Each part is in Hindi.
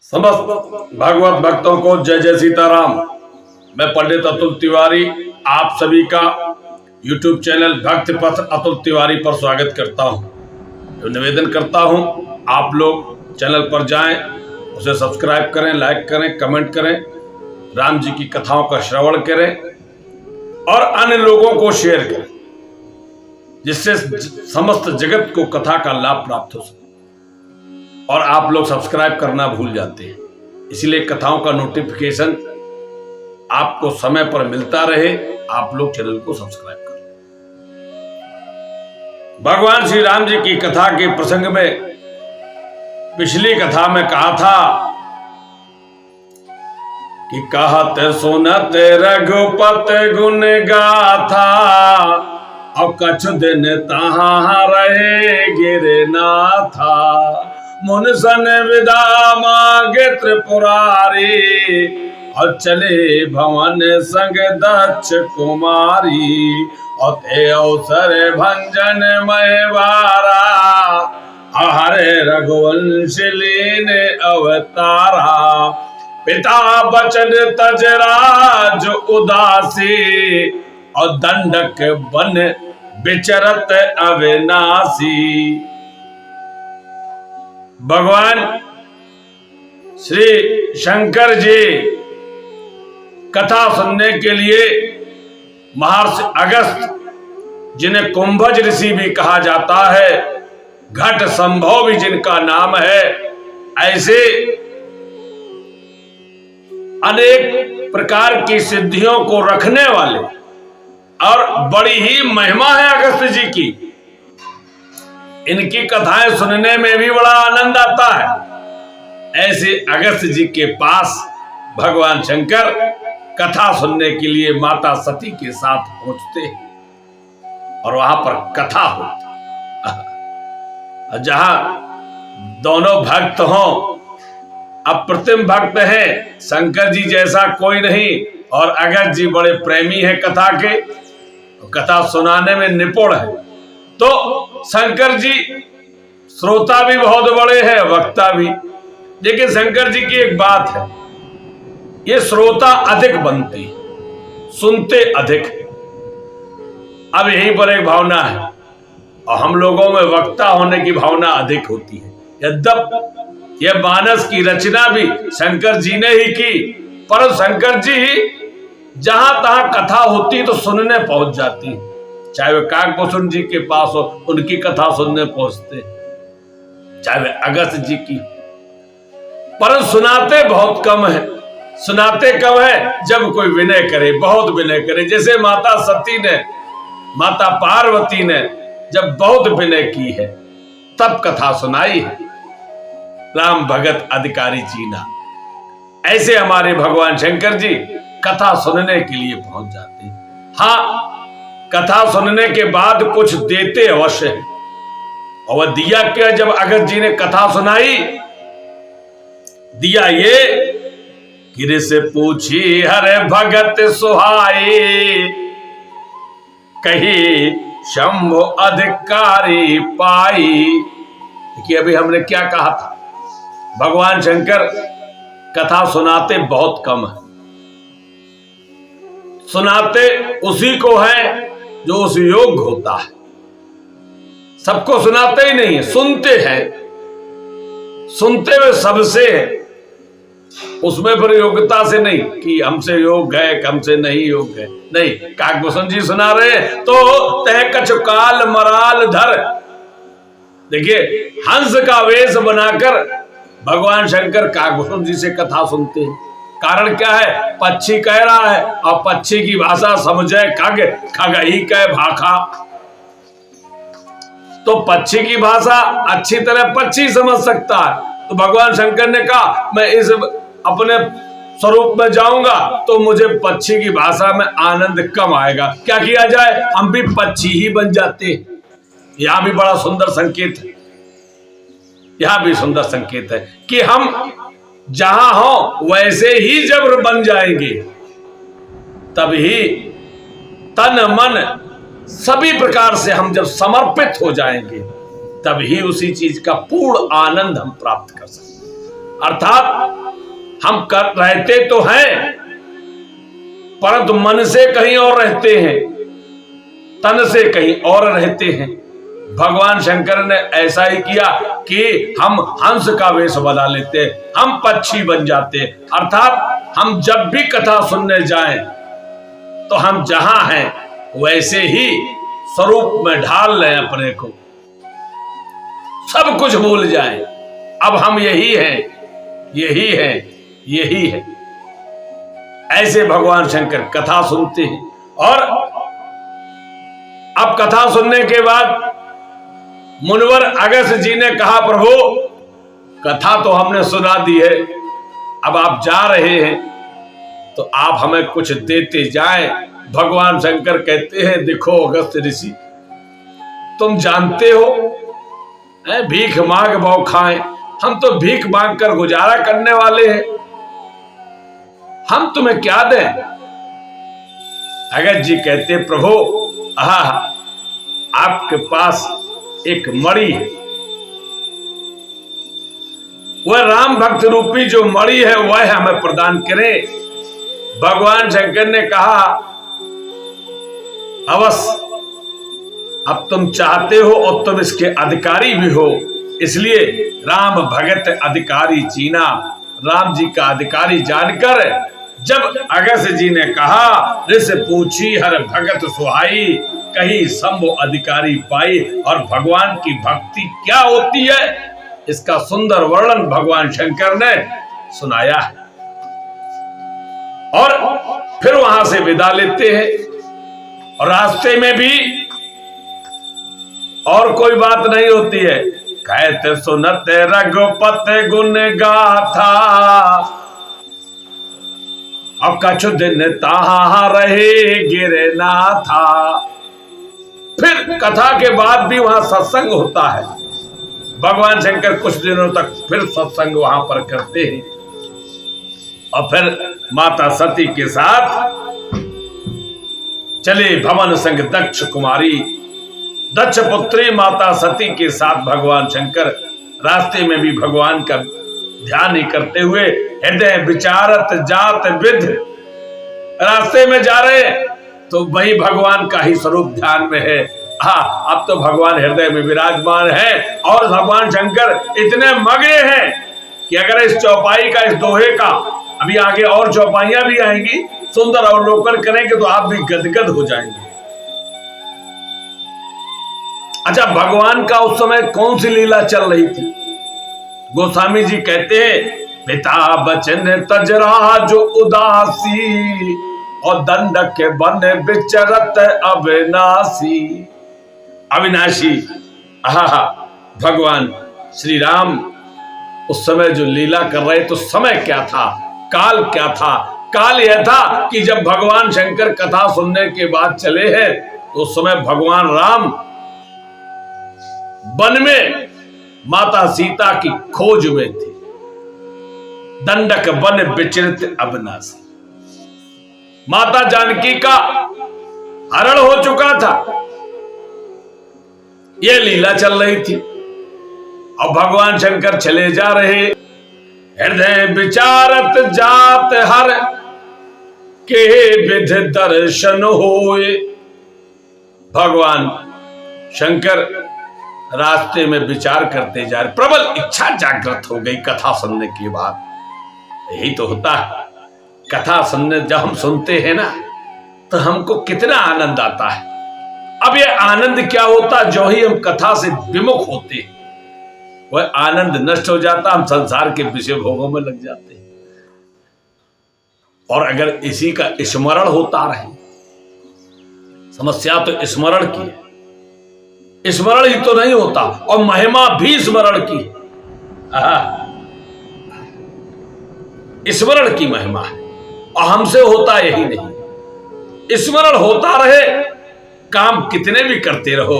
समस्त भागवत भक्तों को जय जय सीताराम। मैं पंडित अतुल तिवारी आप सभी का YouTube चैनल भक्त पथ अतुल तिवारी पर स्वागत करता हूं। तो निवेदन करता हूं आप लोग चैनल पर जाएं, उसे सब्सक्राइब करें, लाइक करें, कमेंट करें, राम जी की कथाओं का श्रवण करें और अन्य लोगों को शेयर करें, जिससे समस्त जगत को कथा का लाभ प्राप्त हो सके। और आप लोग सब्सक्राइब करना भूल जाते हैं, इसलिए कथाओं का नोटिफिकेशन आपको समय पर मिलता रहे। आप लोग चैनल को सब्सक्राइब करें। भगवान श्री राम जी की कथा के प्रसंग में पिछली कथा में कहा था कि कहते सुनते रघुपति गुण गाथा, और कछ दिन तहां रहे गिरे नाथा। मुनसन विदा मांगे त्रिपुरारी, और चले भवन संग दक्ष कुमारी। और ते अवसर भंजन महवारा, हरे रघुवंश लीने अवतारा। पिता बचन तजराज उदासी, और दंडक बन विचरत अविनाशी। भगवान श्री शंकर जी कथा सुनने के लिए महर्षि अगस्त, जिन्हें कुंभज ऋषि भी कहा जाता है, घट संभव भी जिनका नाम है, ऐसे अनेक प्रकार की सिद्धियों को रखने वाले, और बड़ी ही महिमा है अगस्त जी की। इनकी कथाएं सुनने में भी बड़ा आनंद आता है। ऐसे अगस्त जी के पास भगवान शंकर कथा सुनने के लिए माता सती के साथ पहुंचते और वहां पर कथा होती। जहां दोनों भक्त हों, अप्रतिम भक्त हैं, शंकर जी जैसा कोई नहीं, और अगस्त जी बड़े प्रेमी हैं कथा के, कथा सुनाने में निपुण है। तो शंकर जी श्रोता भी बहुत बड़े हैं, वक्ता भी। लेकिन शंकर जी की एक बात है, ये श्रोता अधिक बनती, सुनते अधिक। अब यहीं पर एक भावना है, और हम लोगों में वक्ता होने की भावना अधिक होती है। यद्यप यह मानस की रचना भी शंकर जी ने ही की, पर शंकर जी जहां तहां कथा होती तो सुनने पहुंच जाती। चाहे वे काकभूषण जी के पास हो, उनकी कथा सुनने पहुंचते, चाहे वे अगस्त जी की, पर सुनाते बहुत कम है। सुनाते कब है? जब कोई विनय करे, बहुत विनय करे। जैसे माता सती ने, माता पार्वती ने जब बहुत विनय की है, तब कथा सुनाई है। राम भगत अधिकारी चीना, ऐसे हमारे भगवान शंकर जी कथा सुनने के लिए पहुंच जाते हैं। हाँ, कथा सुनने के बाद कुछ देते अवश्य है, और वह दिया क्या? जब अगस्त जी ने कथा सुनाई, दिया ये गिर से पूछी हरे भगत सुहाई, कही शंभु अधिकारी पाई। देखिए, अभी हमने क्या कहा था, भगवान शंकर कथा सुनाते बहुत कम है। सुनाते उसी को है जो उस योग्य होता है। सबको सुनाते ही नहीं, सुनते हैं। सुनते हुए सबसे है, उसमें फिर योग्यता से नहीं कि हमसे योग्य है, हमसे नहीं योग्य है। नहीं, काकभूषण जी सुना रहे हैं तो तह कछ काल मराल धर। देखिए, हंस का वेश बनाकर भगवान शंकर काकभूषण जी से कथा सुनते हैं। कारण क्या है? पक्षी कह रहा है, और पक्षी की भाषा समझे खग, खग ही कह भाखा। तो पक्षी की भाषा अच्छी तरह पक्षी समझ सकता है। तो भगवान शंकर ने कहा, मैं इस अपने स्वरूप में जाऊंगा तो मुझे पक्षी की भाषा में आनंद कम आएगा। क्या किया जाए? हम भी पक्षी ही बन जाते। यहां भी बड़ा सुंदर संकेत है, यहां भी सुंदर संकेत है कि हम जहां हो वैसे ही जब बन जाएंगे, तभी तन मन सभी प्रकार से हम जब समर्पित हो जाएंगे, तभी उसी चीज का पूर्ण आनंद हम प्राप्त कर सकते हैं। अर्थात हम कर रहते तो हैं परंतु मन से कहीं और रहते हैं, तन से कहीं और रहते हैं। भगवान शंकर ने ऐसा ही किया कि हम हंस का वेश बना लेते, हम पक्षी बन जाते, अर्थात हम जब भी कथा सुनने जाएं तो हम जहां हैं वैसे ही स्वरूप में ढाल लें अपने को, सब कुछ भूल जाएं, अब हम यही हैं, यही है, यही है। ऐसे भगवान शंकर कथा सुनते हैं। और अब कथा सुनने के बाद मुनिवर अगस्त्य जी ने कहा, प्रभु कथा तो हमने सुना दी है, अब आप जा रहे हैं तो आप हमें कुछ देते जाएं। भगवान शंकर कहते हैं, देखो अगस्त्य ऋषि, तुम जानते हो भीख मांग बहु खाएं, हम तो भीख मांग कर गुजारा करने वाले हैं, हम तुम्हें क्या दें। अगस्त्य जी कहते, प्रभु आपके पास एक मणि है, वह राम भक्त रूपी जो मणि है वह हमें प्रदान करें। भगवान शंकर ने कहा, अवश्य, अब तुम चाहते हो और तुम इसके अधिकारी भी हो, इसलिए राम भगत अधिकारी चीना, राम जी का अधिकारी जानकर जब अगस्त्य जी ने कहा, ऋषि पूछी हर भगत सुहाई, कहीं संभो अधिकारी पाई। और भगवान की भक्ति क्या होती है इसका सुंदर वर्णन भगवान शंकर ने सुनाया है। और फिर वहां से विदा लेते हैं और रास्ते में भी और कोई बात नहीं होती है। कहते सुनते रघुपति गुण गाथा, अब कछु दिन तहां रहे गिरे ना था। फिर कथा के बाद भी वहां सत्संग होता है, भगवान शंकर कुछ दिनों तक फिर सत्संग वहां पर करते हैं। और फिर माता सती के साथ चले भवन संग दक्ष कुमारी, दक्ष पुत्री माता सती के साथ भगवान शंकर रास्ते में भी भगवान का ध्यान ही करते हुए हृदय विचारत जात विध, रास्ते में जा रहे तो वही भगवान का ही स्वरूप ध्यान में है। हाँ, अब तो भगवान हृदय में विराजमान है और भगवान शंकर इतने मगे हैं कि अगर इस चौपाई का, इस दोहे का, अभी आगे और चौपाइयां भी आएंगी, सुंदर अवलोकन करेंगे तो आप भी गदगद हो जाएंगे। अच्छा, भगवान का उस समय कौन सी लीला चल रही थी? गोस्वामी जी कहते हैं, पिता बचन तजरा जो उदासी, और दंड के बन विचरत अविनाशी। अविनाशी, भगवान श्री राम उस समय जो लीला कर रहे, तो समय क्या था, काल क्या था? काल यह था कि जब भगवान शंकर कथा सुनने के बाद चले हैं तो उस समय भगवान राम वन में माता सीता की खोज में थे। दंडक वन विचरित अविनाशी, माता जानकी का हरण हो चुका था, यह लीला चल रही थी। और भगवान शंकर चले जा रहे, हृदय विचारत जात हर के विध दर्शन होए। भगवान शंकर रास्ते में विचार करते जा रहे, प्रबल इच्छा जागृत हो गई कथा सुनने के बाद। यही तो होता है, कथा सुनने जब हम सुनते हैं ना तो हमको कितना आनंद आता है। अब ये आनंद क्या होता, जो ही हम कथा से विमुख होते हैं वह आनंद नष्ट हो जाता, हम संसार के विषय भोगों में लग जाते हैं। और अगर इसी का स्मरण होता रहे, समस्या तो स्मरण की है, स्मरण ही तो नहीं होता, और महिमा भी स्मरण की, स्मरण की महिमा है, और हमसे होता यही नहीं। स्मरण होता रहे, काम कितने भी करते रहो,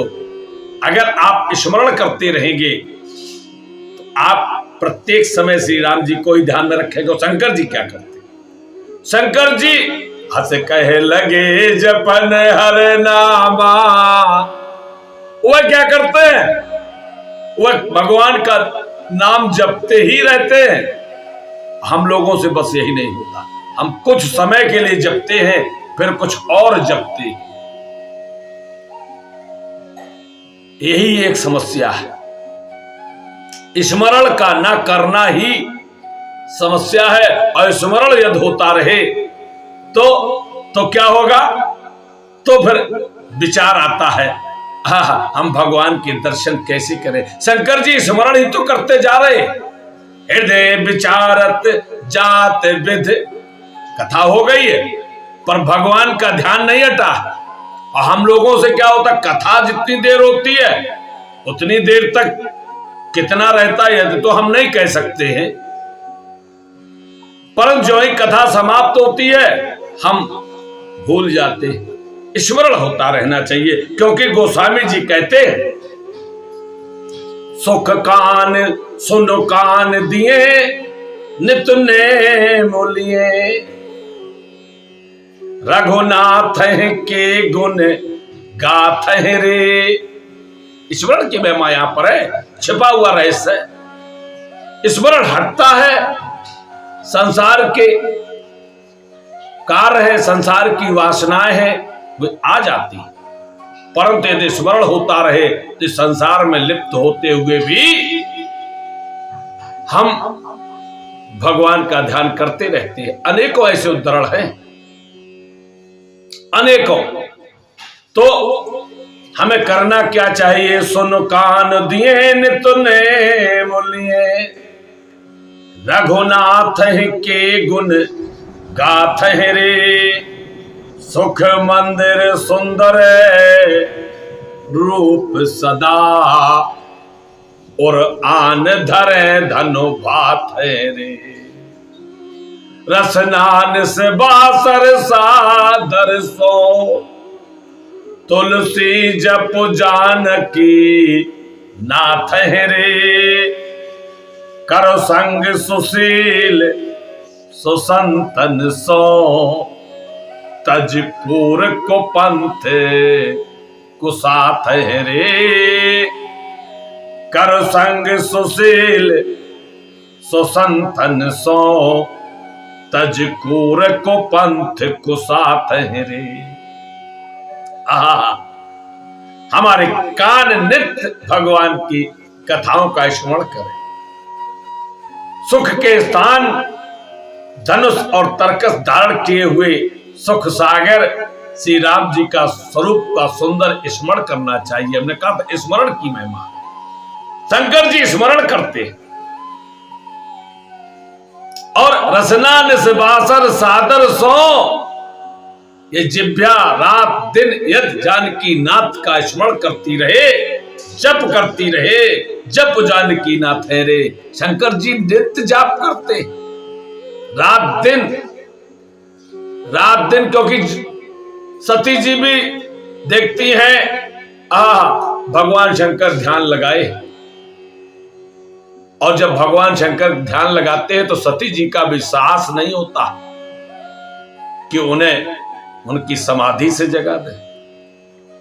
अगर आप स्मरण करते रहेंगे तो आप प्रत्येक समय श्री राम जी को ही ध्यान में रखेंगे। शंकर जी क्या करते? शंकर जी हंस कहे लगे जपन हर नामा, वह क्या करते हैं? वह भगवान का नाम जपते ही रहते हैं। हम लोगों से बस यही नहीं होता। हम कुछ समय के लिए जपते हैं, फिर कुछ और जपते हैं। यही एक समस्या है। स्मरण का ना करना ही समस्या है। और स्मरण यदि होता रहे तो क्या होगा? तो फिर विचार आता है, हाँ, हम भगवान के दर्शन कैसे करें। शंकर जी स्मरण ही तो करते जा रहे। हृदय विचारत जात विध, कथा हो गई है, पर भगवान का ध्यान नहीं हटा। और हम लोगों से क्या होता, कथा जितनी देर होती है उतनी देर तक कितना रहता है तो हम नहीं कह सकते हैं, परंतु जो ही कथा समाप्त होती है हम भूल जाते हैं। स्मरण होता रहना चाहिए, क्योंकि गोस्वामी जी कहते हैं, सुख कान सुनो कान दिए नित ने मोलिए, रघुनाथ के गुण गाथ रे। स्मरण की महिमा यहां पर है, छिपा हुआ रहस्य। स्मरण हटता है, संसार के कार्य है, संसार की वासनाएं हैं, वे आ जाती। परंतु यदि स्मरण होता रहे तो संसार में लिप्त होते हुए भी हम भगवान का ध्यान करते रहते हैं। अनेकों ऐसे उदाहरण हैं, अनेकों। तो हमें करना क्या चाहिए? सुन कान दिए नित ने मोलिए, रघुनाथ के गुण गाथ रे। सुख मंदिर सुंदर रूप सदा, और आन धरे धनु भात रे। रसनान से बासर सादर सो, तुलसी जप जानकी नाथ रे। करो संग सुशील सुसंतन सो, तजपुर को पंथ कुसाथ रे। कर संग सुशील सुसंतन सो, तजपुर को पंथ कुसाथ रे। हमारे कान नित्य भगवान की कथाओं का स्मरण करें। सुख के स्थान धनुष और तरकस धारण किए हुए सुख सागर श्री राम जी का स्वरूप का सुंदर स्मरण करना चाहिए। हमने कहा था स्मरण की महिमा। शंकर जी स्मरण करते और रसना निस्बासर सादर सो, ये जिभ्या रात दिन यद जानकी नाथ का स्मरण करती रहे, जप करती रहे। जप जानकी नाथ है रे। शंकर जी नित्य जाप करते रात दिन, रात दिन, क्योंकि सती जी भी देखती हैं भगवान शंकर ध्यान लगाए। और जब भगवान शंकर ध्यान लगाते हैं तो सती जी का भी साहस नहीं होता कि उन्हें उनकी समाधि से जगा दे,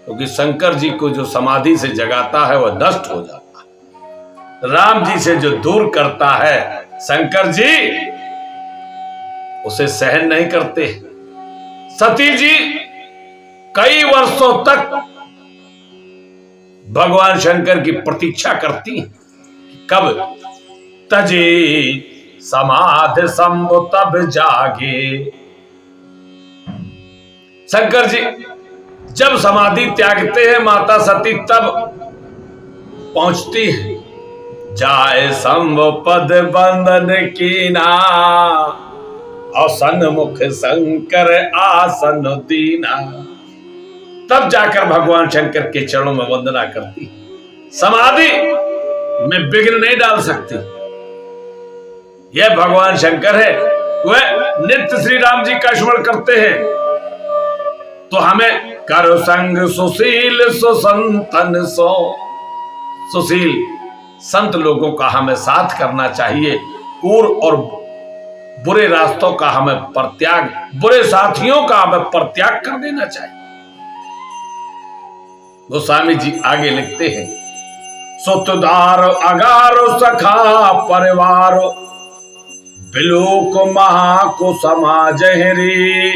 क्योंकि शंकर जी को जो समाधि से जगाता है वह नष्ट हो जाता है। राम जी से जो दूर करता है शंकर जी, उसे सहन नहीं करते। सती जी कई वर्षों तक भगवान शंकर की प्रतीक्षा करती, कब तजे समाधि संभो तब जागे। शंकर जी जब समाधि त्यागते हैं माता सती तब पहुंचती है। जाए संभो पद बंधन कीना, और सन्मुख शंकर आसन दीना। तब जाकर भगवान शंकर के चरणों में वंदना करती। समाधि में विघ्न नहीं डाल सकती। यह भगवान शंकर है, वह नित्य श्री राम जी का स्मरण करते हैं। तो हमें करो संग सुशील सुसंतन सो, सुशील संत लोगों का हमें साथ करना चाहिए। पूर्व और बुरे रास्तों का हमें परित्याग, बुरे साथियों का हमें परित्याग कर देना चाहिए। गोस्वामी जी आगे लिखते हैं, सुतदार अगारो सखा परिवारो, बिलोक महा को समाज रे,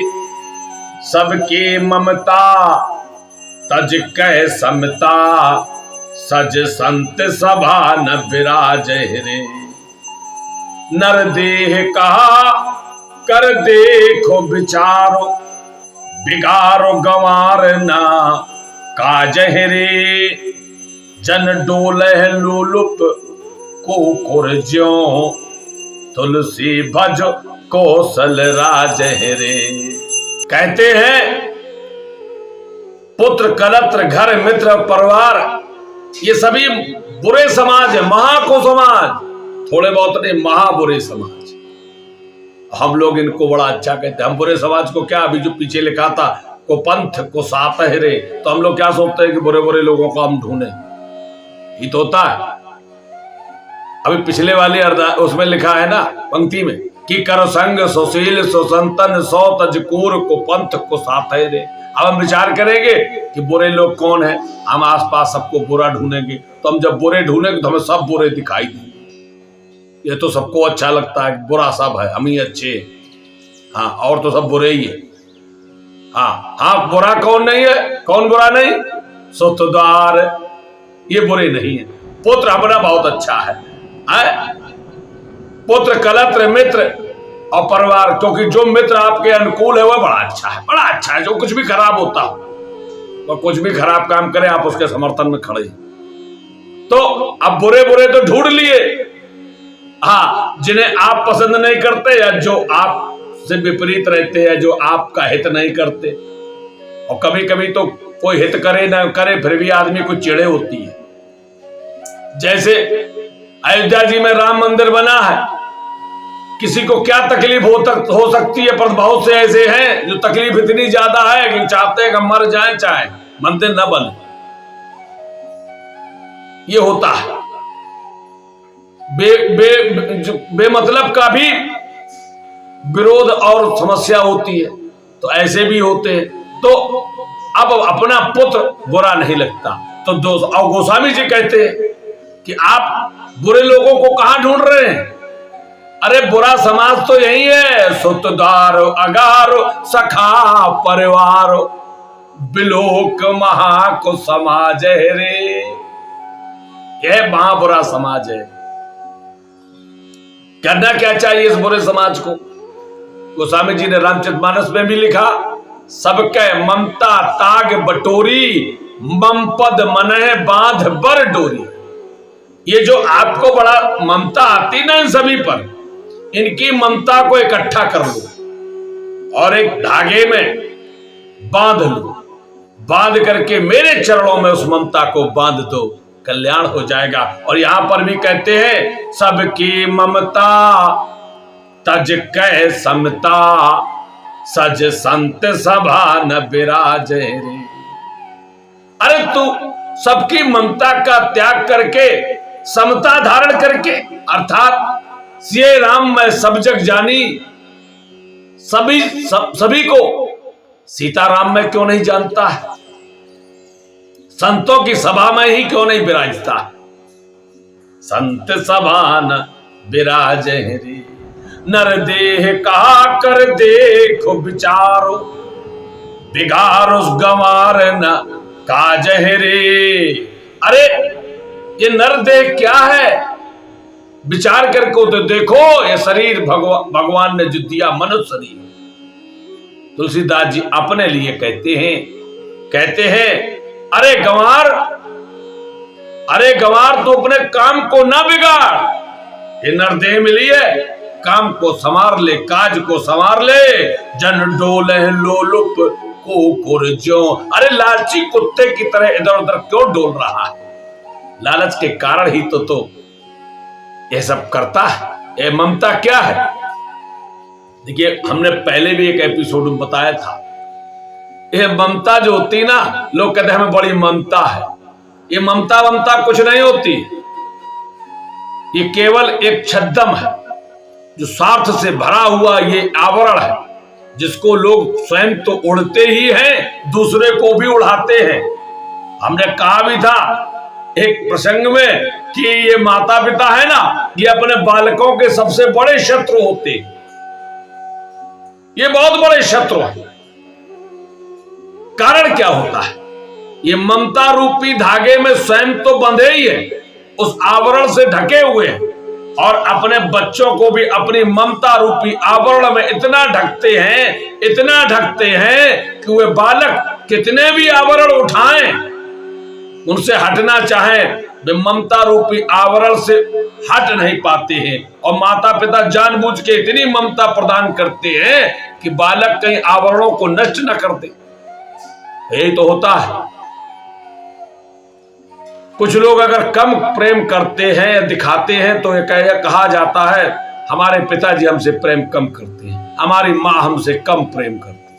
सबकी ममता तज कह समता, सज संत सभा न विराज रे। नर देह कहा कर देखो विचारो, बिगारो गंवार ना काज रे। जन डोलह लोलुप को कुरज्यो, तुलसी भज कौशल राज रे। कहते हैं पुत्र कलत्र घर मित्र परिवार ये सभी बुरे समाज है, महाको समाज, थोड़े बहुत नहीं महाबुरे समाज। हम लोग इनको बड़ा अच्छा कहते हैं। हम बुरे समाज को क्या, अभी जो पीछे लिखा था को पंथ को सात रे, तो हम लोग क्या सोचते हैं कि बुरे बुरे लोगों को हम ढूंढे, ये तो होता है। अभी पिछले वाले उसमें लिखा है ना पंक्ति में कि कर संग सुशील सुसंतन सौ तजकूर को पंथ को साथ रे। अब हम विचार करेंगे कि बुरे लोग कौन है, हम आसपास सबको बुरा ढूंढेंगे, तो हम जब बुरे ढूंढेंगे तो हमें सब बुरे दिखाई देंगे। ये तो सबको अच्छा लगता है, बुरा सब है, हम ही अच्छे, हाँ और तो सब बुरे ही है। हाँ हाँ, बुरा कौन नहीं है, कौन बुरा नहीं, सुतदार ये बुरे नहीं है। पुत्र हमारा बहुत अच्छा है, पुत्र कलत्र मित्र और परिवार, क्योंकि जो मित्र आपके अनुकूल है वह बड़ा अच्छा है, बड़ा अच्छा है। जो कुछ भी खराब होता हो, वह कुछ भी खराब काम करे आप उसके समर्थन में खड़े। तो अब बुरे बुरे तो ढूंढ लिए, हाँ जिन्हें आप पसंद नहीं करते या जो आप से विपरीत रहते हैं, जो आपका हित नहीं करते। और कभी कभी तो कोई हित करे ना करे फिर भी आदमी को चिढ़े होती है। जैसे अयोध्या जी में राम मंदिर बना है, किसी को क्या तकलीफ हो सकती है, पर बहुत से ऐसे हैं जो तकलीफ इतनी ज्यादा है कि चाहते हैं कि मर जाए चाहे मंदिर न बने। ये होता है, बेमतलब का भी विरोध और समस्या होती है, तो ऐसे भी होते हैं। तो अब अपना पुत्र बुरा नहीं लगता, तो दोस्त और गोस्वामी जी कहते हैं कि आप बुरे लोगों को कहां ढूंढ रहे हैं, अरे बुरा समाज तो यही है, सुतदार अगार सखा परिवार, बिलोक महा को समाज है रे। यह महाबुरा समाज है। करना क्या चाहिए इस बुरे समाज को? गोस्वामी जी ने रामचरितमानस में भी लिखा, सबके ममता ताग बटोरी, मम पद मनह बांध बर डोरी। ये जो आपको बड़ा ममता आती ना इन सभी पर, इनकी ममता को इकट्ठा कर लो और एक धागे में बांध लो, बांध करके मेरे चरणों में उस ममता को बांध दो, कल्याण हो जाएगा। और यहां पर भी कहते हैं सबकी ममता तज कह समता, सज संत सभा न विराज रे। अरे तू सबकी ममता का त्याग करके समता धारण करके, अर्थात सिए राम मैं सब जग जानी, सभी को सीताराम में क्यों नहीं जानता है, संतों की सभा में ही क्यों नहीं विराजता। संत सभा न विराज रे, नर देह कहा कर देखो विचारो, बिगारो गंवार न काज रे। अरे ये नर देह क्या है, विचार करके तो देखो, ये शरीर भगवान ने जो दिया मनुष्य शरीर। तुलसीदास जी अपने लिए कहते हैं अरे गंवार तो अपने काम को ना बिगाड़, ये नरदेह मिली है, काम को संवार ले, काज को संवार ले। जन डोले लोलुप को कुरज्यो, अरे लालची कुत्ते की तरह इधर उधर क्यों डोल रहा है, लालच के कारण ही तो यह सब करता है। ये ममता क्या है? देखिए हमने पहले भी एक एपिसोड में बताया था, ये ममता जो होती ना, लोग कहते हैं हमें बड़ी ममता है। ये ममता कुछ नहीं होती, ये केवल एक छद्म है जो स्वार्थ से भरा हुआ ये आवरण है, जिसको लोग स्वयं तो उड़ते ही हैं, दूसरे को भी उड़ाते हैं। हमने कहा भी था एक प्रसंग में कि ये माता पिता है ना, ये अपने बालकों के सबसे बड़े शत्रु होते, ये बहुत बड़े शत्रु हैं। कारण क्या होता है? ये ममता रूपी धागे में स्वयं तो बंधे ही है, उस आवरण से ढके हुए हैं, और अपने बच्चों को भी अपनी ममता रूपी आवरण में इतना ढकते हैं कि वे बालक कितने भी आवरण उठाएं, उनसे हटना चाहें, वे ममता रूपी आवरण से हट नहीं पाते हैं। और माता पिता जानबूझ के इतनी ममता प्रदान करते हैं कि बालक कहीं आवरणों को नष्ट न कर दे। यही तो होता है। कुछ लोग अगर कम प्रेम करते हैं या दिखाते हैं तो ये कहा जाता है हमारे पिताजी हमसे प्रेम कम करते हैं, हमारी मां हमसे कम प्रेम करती है,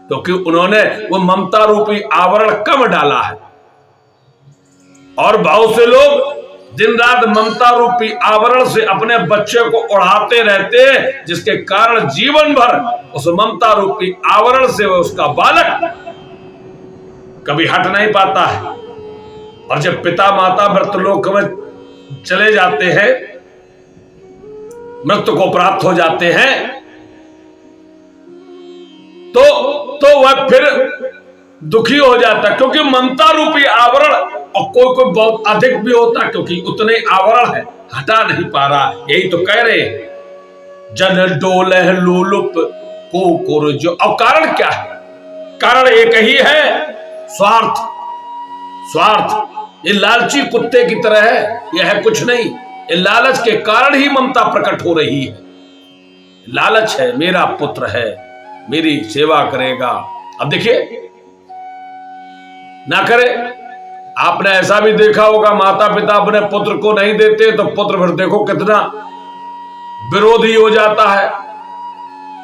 क्योंकि उन्होंने वो ममता रूपी आवरण कम डाला है। और बहुत से लोग दिन रात ममता रूपी आवरण से अपने बच्चे को उड़ाते रहते हैं, जिसके कारण जीवन भर उस ममता रूपी आवरण से उसका बालक कभी हट नहीं पाता है। और जब पिता माता मृत्युलोक में चले जाते हैं, मृत्यु को प्राप्त हो जाते हैं, तो वह फिर दुखी हो जाता, क्योंकि ममता रूपी आवरण, और कोई बहुत अधिक भी होता, क्योंकि उतने आवरण है, हटा नहीं पा रहा। यही तो कह रहे जन डोले लोलुप को कुरजो। और कारण क्या है? कारण एक ही है, स्वार्थ। ये लालची कुत्ते की तरह है, यह है कुछ नहीं। ये लालच के कारण ही ममता प्रकट हो रही है। लालच है, मेरा पुत्र है, मेरी सेवा करेगा। अब देखिए, ना करे। आपने ऐसा भी देखा होगा, माता पिता अपने पुत्र को नहीं देते तो पुत्र फिर देखो कितना विरोधी हो जाता है।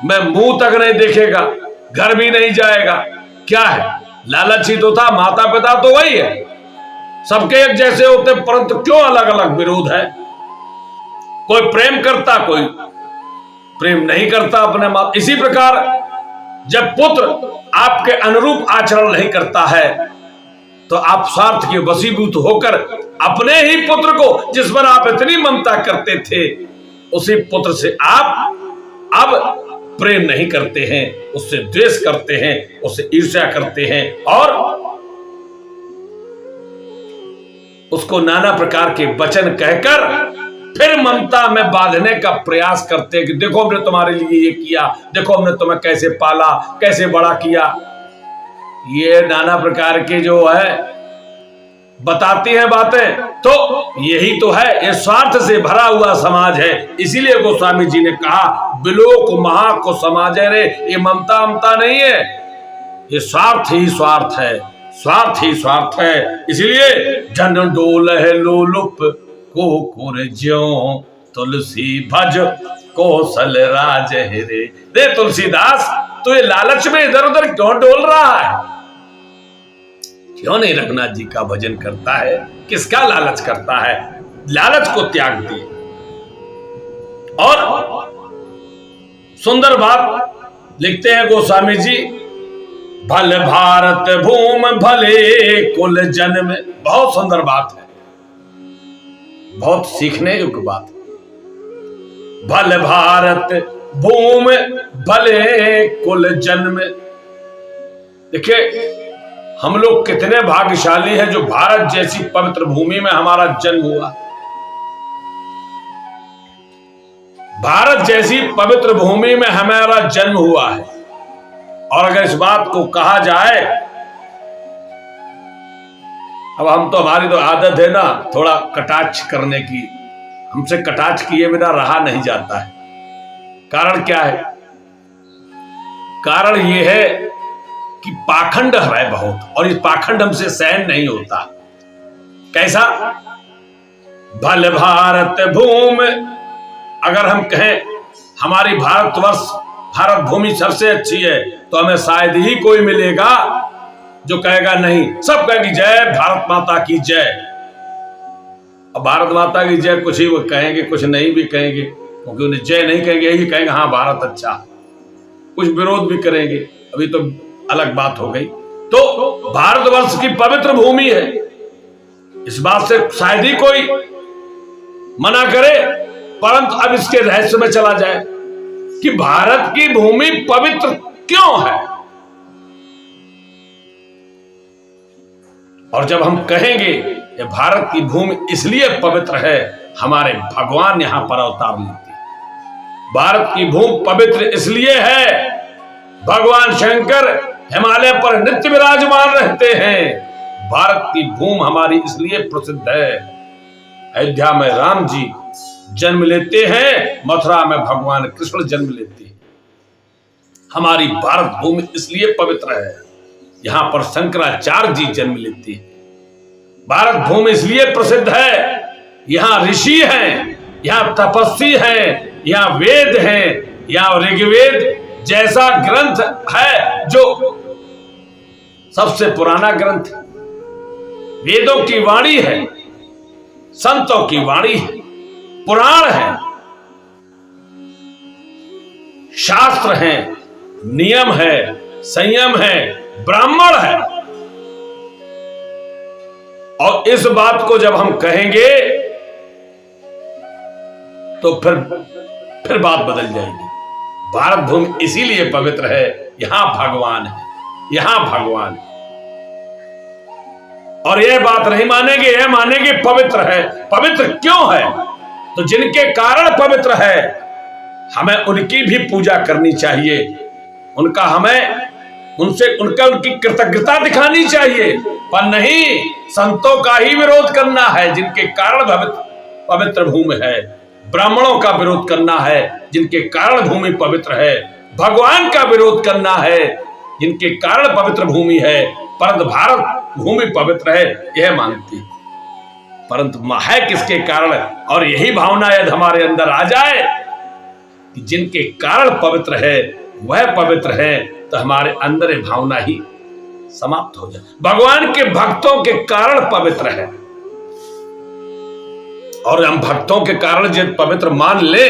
मैं मुंह तक नहीं देखेगा, घर भी नहीं जाएगा। क्या है? लालच ही तो था। माता पिता तो वही है, सबके एक जैसे होते, परंतु क्यों अलग अलग विरोध है? कोई प्रेम करता, कोई प्रेम नहीं करता अपने माँ। इसी प्रकार जब पुत्र आपके अनुरूप आचरण नहीं करता है तो आप स्वार्थ के वशीभूत होकर अपने ही पुत्र को, जिस पर आप इतनी ममता करते थे, उसी पुत्र से आप अब प्रेम नहीं करते हैं, उससे द्वेष करते हैं, उससे ईर्ष्या करते हैं, और उसको नाना प्रकार के वचन कहकर फिर ममता में बांधने का प्रयास करते हैं कि देखो हमने तुम्हारे लिए ये किया, देखो हमने तुम्हें कैसे पाला, कैसे बड़ा किया। ये नाना प्रकार के जो है बताती है बातें, तो यही तो है, ये स्वार्थ से भरा हुआ समाज है। इसीलिए गोस्वामी जी ने कहा बिलोक महा को समाज है रे। ये ममता नहीं है, ये स्वार्थ ही स्वार्थ है, स्वार्थ ही स्वार्थ है। इसलिए जन डोल है लोलुप को कुरज्यो, तुलसी भज कौशल राज रे। तुलसीदास, तो ये लालच में इधर उधर क्यों डोल रहा है? क्यों नहीं रघुनाथ जी का भजन करता है? किसका लालच करता है? लालच को त्याग दिए। और सुंदर बात लिखते हैं गोस्वामी जी, भल भारत भूम भले कुल जन्म। बहुत सुंदर बात है, बहुत सीखने योग्य बात। भल भारत भूम भले कुल जन्म। देखिए, हम लोग कितने भाग्यशाली हैं जो भारत जैसी पवित्र भूमि में हमारा जन्म हुआ। भारत जैसी पवित्र भूमि में हमारा जन्म हुआ है। और अगर इस बात को कहा जाए, अब हम तो, हमारी तो आदत है ना थोड़ा कटाक्ष करने की, हमसे कटाक्ष किए बिना रहा नहीं जाता है। कारण क्या है? कारण यह है कि पाखंड है बहुत, और इस पाखंड हमसे सहन नहीं होता। कैसा? भल भारत भूम, अगर हम कहें हमारी भारतवर्ष, भारत भूमि सबसे अच्छी है, तो हमें शायद ही कोई मिलेगा जो कहेगा नहीं। सब कहेंगे जय भारत माता की जय। अब भारत माता की जय कुछ ही वो कहेंगे, कुछ नहीं भी कहेंगे, क्योंकि उन्हें जय नहीं कहेंगे, यही कहेंगे हाँ भारत अच्छा। कुछ विरोध भी करेंगे, अभी तो अलग बात हो गई। तो भारतवर्ष की पवित्र भूमि है, इस बात से शायद ही कोई मना करे, परंतु अब इसके रहस्य में चला जाए कि भारत की भूमि पवित्र क्यों है। और जब हम कहेंगे कि भारत की भूमि इसलिए पवित्र है, हमारे भगवान यहां पर अवतार लेते हैं। भारत की भूमि पवित्र इसलिए है, भगवान शंकर हिमालय पर नित्य विराजमान रहते हैं। भारत की भूमि हमारी इसलिए प्रसिद्ध है, अयोध्या में राम जी जन्म लेते हैं, मथुरा में भगवान कृष्ण जन्म लेते हैं। हमारी भारत भूमि इसलिए पवित्र है, यहां पर शंकराचार्य जी जन्म लेते हैं। भारत भूमि इसलिए प्रसिद्ध है, यहां ऋषि हैं, यहां तपस्वी हैं, यहां वेद हैं, यहां ऋग्वेद जैसा ग्रंथ है जो सबसे पुराना ग्रंथ है। वेदों की वाणी है, संतों की वाणी है, पुराण है, शास्त्र है, नियम है, संयम है, ब्राह्मण है। और इस बात को जब हम कहेंगे तो फिर बात बदल जाएगी। भारत भूमि इसीलिए पवित्र है, यहां भगवान है, यहां भगवान है। और यह बात नहीं मानेंगे, यह मानेंगे पवित्र है। पवित्र क्यों है? तो जिनके कारण पवित्र है, हमें उनकी भी पूजा करनी चाहिए, उनकी कृतज्ञता दिखानी चाहिए, पर नहीं संतों का ही विरोध करना है जिनके कारण पवित्र भूमि है। ब्राह्मणों का विरोध करना है जिनके कारण भूमि पवित्र है। भगवान का विरोध करना है जिनके कारण पवित्र भूमि है। परंतु भारत भूमि पवित्र है यह मानती, परंतु है किसके कारण? और यही भावना यदि हमारे अंदर आ जाए कि जिनके कारण पवित्र है वह पवित्र है, तो हमारे अंदर ये भावना ही समाप्त हो जाए। भगवान के भक्तों के कारण पवित्र है, और हम भक्तों के कारण जब पवित्र मान ले,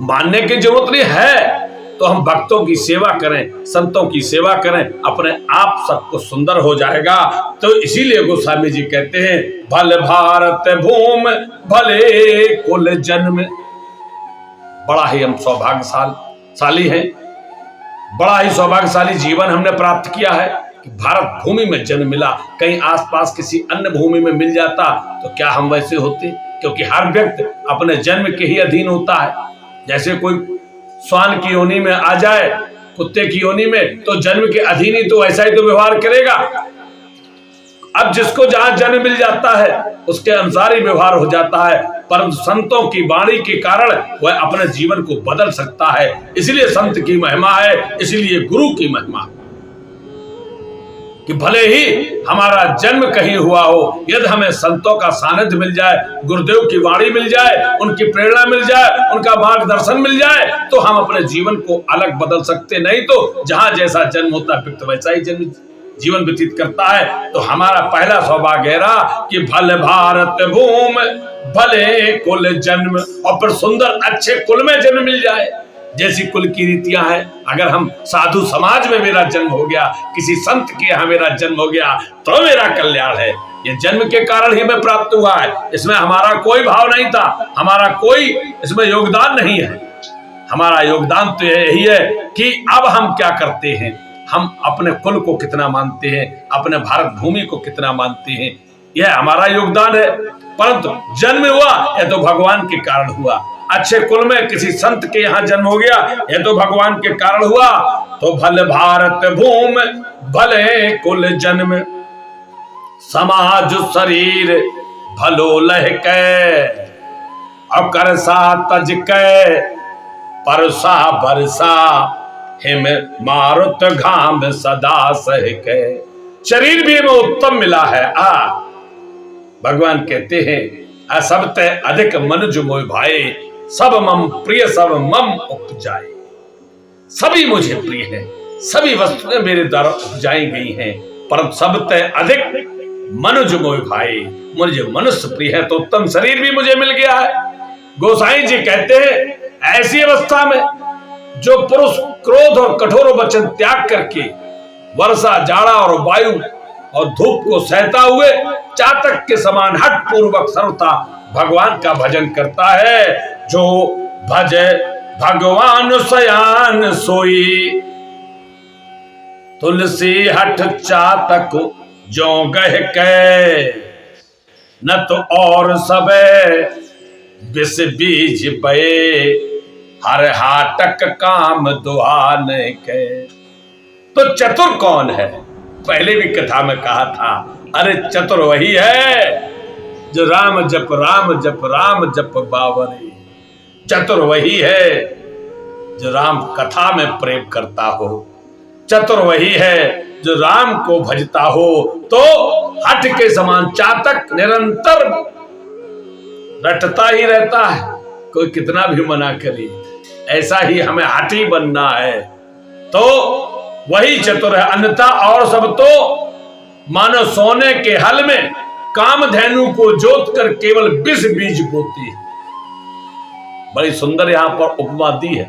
मानने की जरूरत नहीं है, तो हम भक्तों की सेवा करें, संतों की सेवा करें, अपने आप सब कुछ सुंदर हो जाएगा। तो इसीलिए गोस्वामी जी कहते हैं, भले भारत भूमि भले कुल जन्म। बड़ा ही हम सौभाग्यशाली हैं, बड़ा ही सौभाग्यशाली जीवन हमने प्राप्त किया है कि भारत भूमि में जन्म मिला। कहीं आसपास किसी अन्य भूमि में मिल जाता तो क्या हम वैसे होते? क्योंकि हर व्यक्ति अपने जन्म के ही अधीन होता है। जैसे कोई श्वान की योनि में आ जाए, कुत्ते की योनि में, तो जन्म के अधीन ही तो ऐसा ही तो व्यवहार करेगा। अब जिसको जहां जन्म मिल जाता है उसके अनुसार ही व्यवहार हो जाता है, परंतु संतों की वाणी के कारण वह अपने जीवन को बदल सकता है। इसलिए संत की महिमा है, इसलिए गुरु की महिमा है कि भले ही हमारा जन्म कहीं हुआ हो, यदि हमें संतों का सानिध्य मिल जाए, गुरुदेव की वाणी मिल जाए, उनकी प्रेरणा मिल जाए, उनका मार्गदर्शन मिल जाए, तो हम अपने जीवन को अलग बदल सकते। नहीं तो जहां जैसा जन्म होता है व्यक्ति वैसा ही जीवन व्यतीत करता है। तो हमारा पहला सौभाग्य है कि भले भारत भूमि भले कुल जन्म, और फिर सुंदर अच्छे कुल में जन्म मिल जाए। जैसी कुल की रीतियां हैं, अगर हम साधु समाज में मेरा जन्म हो गया, किसी संत के यहाँ मेरा जन्म हो गया, तो मेरा कल्याण है। ये जन्म के कारण ही मैं प्राप्त हुआ है, इसमें हमारा कोई भाव नहीं था, हमारा कोई इसमें योगदान नहीं है। हमारा योगदान तो यही है कि अब हम क्या करते हैं, हम अपने कुल को कितना मानते हैं, अपने भारत भूमि को कितना मानते हैं, यह हमारा योगदान है। परंतु जन्म हुआ यह तो भगवान के कारण हुआ। अच्छे कुल में किसी संत के यहाँ जन्म हो गया, यह तो भगवान के कारण हुआ। तो भले भारत भूमि भले कुल जन्म, समाज शरीर भलो लहके, अकर सा तज के परसा बरसा, हिम मारुत घाम सदा सह के। शरीर भी हमें उत्तम मिला है। भगवान कहते हैं, असब ते अधिक मनुज मोह भाए, सब मम प्रिय सब मम उपजाए। सभी मुझे प्रिय हैं, सभी वस्तुएं मेरे द्वारा उपजाई गई हैं, परंतु सब ते अधिक मनुज मोह भाए, मुझे मनुष्य प्रिय है। तो उत्तम शरीर भी मुझे मिल गया है। गोसाई जी कहते हैं, ऐसी अवस्था में जो पुरुष क्रोध और कठोर वचन त्याग करके वर्षा जाड़ा और वायु और धूप को सहता हुए चातक के समान हठ पूर्वक सर्वथा भगवान का भजन करता है। जो भजे भगवान सयान सोई, तुलसी हठ चातक जो गह के, न तो और सबे विष बीज पये, हर हाटक काम दुहान के। तो चतुर कौन है? पहले भी कथा में कहा था, अरे चतुर वही है जो राम जप राम जप बावरी। चतुर वही है जो राम कथा में प्रेम करता हो, चतुर वही है जो राम को भजता हो। तो हठ के समान चातक निरंतर रटता ही रहता है, कोई कितना भी मना करे, ऐसा ही हमें हठी बनना है। तो वही चतुर है, अन्यथा और सब तो मानो सोने के हल में कामधेनु को जोत कर केवल विष बीज बोती है। बड़ी सुंदर यहां पर उपमा दी है,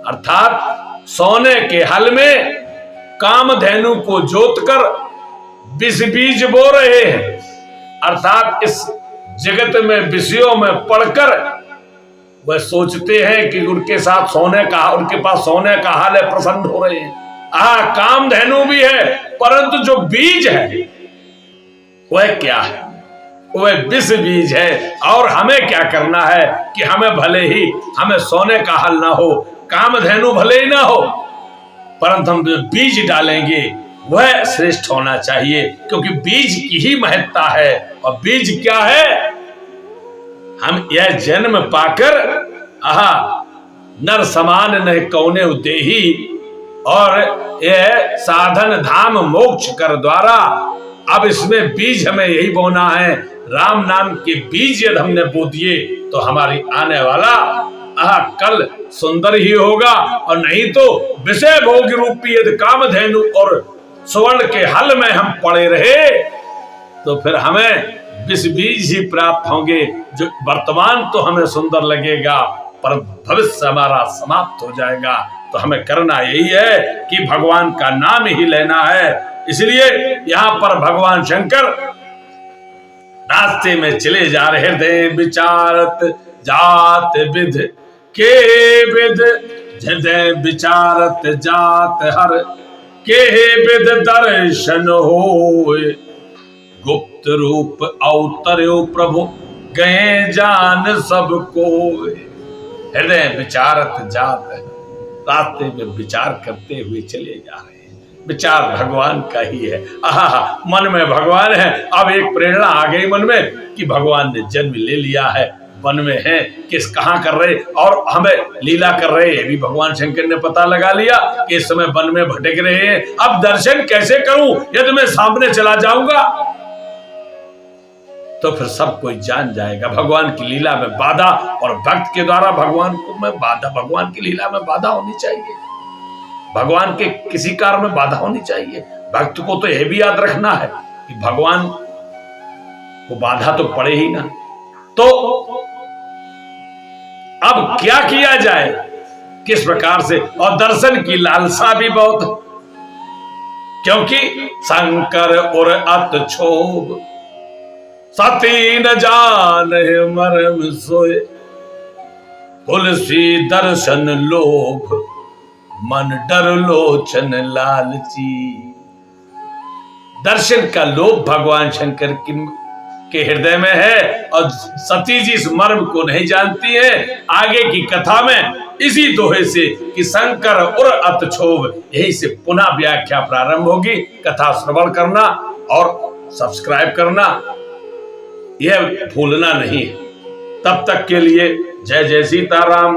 अर्थात सोने के हल में कामधेनु को जोत कर विष बीज बो रहे हैं, अर्थात इस जगत में विषयों में पढ़कर वह सोचते हैं कि उनके साथ उनके पास सोने का हाल है, प्रसन्न हो रहे हैं। कामधेनु भी है, परंतु जो बीज है वह क्या है? वह विष बीज है। और हमें क्या करना है कि हमें सोने का हल ना हो, कामधेनु भले ही ना हो, परंतु हम जो बीज डालेंगे वह श्रेष्ठ होना चाहिए, क्योंकि बीज की ही महत्ता है। और बीज क्या है? हम यह जन्म पाकर नर समान न कौने देही, और यह साधन धाम मोक्ष कर द्वारा। अब इसमें बीज हमें यही बोना है, राम नाम के बीज यदि हमने बो दिए तो हमारी आने वाला कल सुंदर ही होगा। और नहीं तो विषय भोग रूपी यदि कामधेनु और स्वर्ण के हल में हम पड़े रहे तो फिर हमें विष बीज ही प्राप्त होंगे। जो वर्तमान तो हमें सुंदर लगेगा, पर भविष्य हमारा समाप्त हो जाएगा। तो हमें करना यही है कि भगवान का नाम ही लेना है। इसलिए यहां पर भगवान शंकर रास्ते में चले जा रहे, हृदय विचारत जात विध के विध, हृदय विचारत जात हर के विध दर्शन होए, गुप्त रूप अवतर्यो प्रभु गए जान सबको। हृदय विचारत जात, रास्ते में विचार करते हुए चले जा रहे हैं। विचार भगवान का ही है। मन में भगवान है। अब एक प्रेरणा आ गई मन में कि भगवान ने जन्म ले लिया है, वन में है, किस कहां कर रहे और हमें लीला कर रहे हैं, भी भगवान शंकर ने पता लगा लिया कि इस समय वन में भटक रहे हैं। अब दर्शन कैसे करूं? यदि मैं सामने चला जाऊंगा तो फिर सब कोई जान जाएगा। भगवान की लीला में बाधा, और भक्त के द्वारा भगवान की लीला में बाधा होनी चाहिए, भगवान के किसी कार्य में बाधा होनी चाहिए। भक्त को तो यह भी याद रखना है कि भगवान को बाधा तो पड़े ही ना। तो अब क्या किया जाए, किस प्रकार से? और दर्शन की लालसा भी बहुत, क्योंकि शंकर और अत क्षोभ सती न जान मरम सोए, तुलसी दर्शन लोभ मन डर लोचन लालची। दर्शन का लोभ भगवान शंकर के हृदय में है, और सती जी इस मर्म को नहीं जानती है। आगे की कथा में इसी दोहे से कि शंकर और अत क्षोभ, यही से पुनः व्याख्या प्रारंभ होगी। कथा श्रवण करना और सब्सक्राइब करना यह भूलना नहीं। तब तक के लिए जय जय सीताराम।